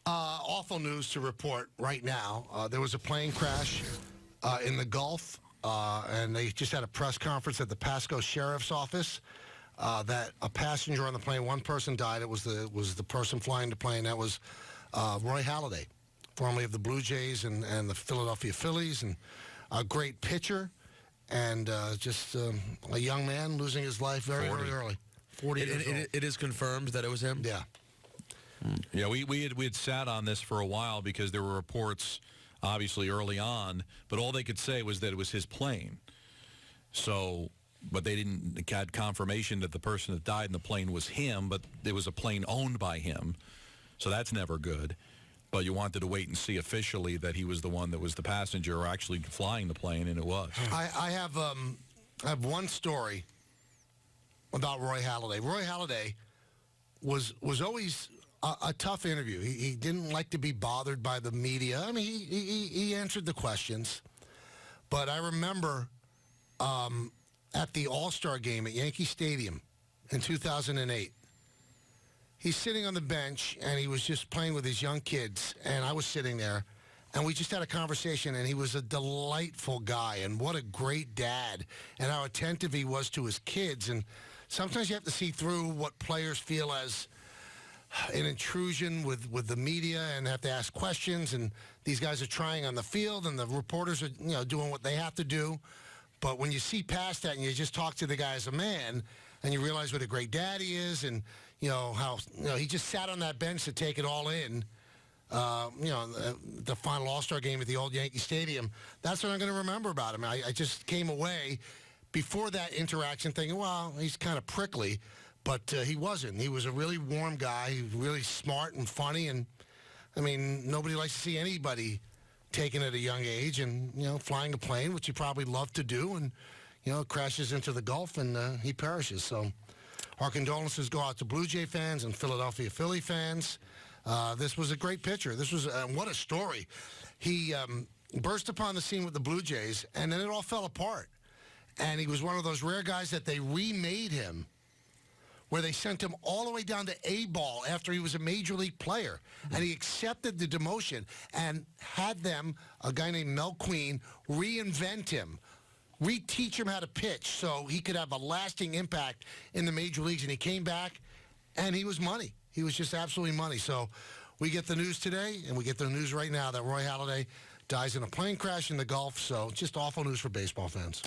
Awful news to report right now. There was a plane crash in the Gulf, and they just had a press conference at the Pasco Sheriff's Office that a passenger on the plane, one person died. It was the person flying the plane. That was Roy Holliday, formerly of the Blue Jays and the Philadelphia Phillies, and a great pitcher, and just a young man losing his life very early. 40 years old. It is confirmed that it was him? Yeah. Yeah, we had sat on this for a while because there were reports, obviously, early on, but all they could say was that it was his plane. So, but they didn't had confirmation that the person that died in the plane was him, but it was a plane owned by him. So that's never good. But you wanted to wait and see officially that he was the one that was the passenger or actually flying the plane, and it was. I have one story about Roy Holliday. Roy Holliday was always a tough interview. He didn't like to be bothered by the media. I mean, he answered the questions. But I remember at the All-Star game at Yankee Stadium in 2008, he's sitting on the bench, and he was just playing with his young kids, and I was sitting there, and we just had a conversation, and he was a delightful guy, and what a great dad, and how attentive he was to his kids. And sometimes you have to see through what players feel as an intrusion with the media and have to ask questions, and these guys are trying on the field, and the reporters are doing what they have to do. But when you see past that and you just talk to the guy as a man, and you realize what a great dad he is, and how he just sat on that bench to take it all in. The final All-Star game at the old Yankee Stadium. That's what I'm going to remember about him. I just came away before that interaction thinking, well, he's kind of prickly. But he wasn't. He was a really warm guy, really smart and funny. And, I mean, nobody likes to see anybody taken at a young age and, flying a plane, which he probably loved to do. And, crashes into the Gulf and he perishes. So our condolences go out to Blue Jay fans and Philadelphia Philly fans. This was a great picture. This was, what a story. He burst upon the scene with the Blue Jays, and then it all fell apart. And he was one of those rare guys that they remade him, where they sent him all the way down to A-ball after he was a major league player. And he accepted the demotion and had them, a guy named Mel Queen, reinvent him, reteach him how to pitch so he could have a lasting impact in the major leagues. And he came back, and he was money. He was just absolutely money. So we get the news today, and we get the news right now that Roy Halladay dies in a plane crash in the Gulf. So just awful news for baseball fans.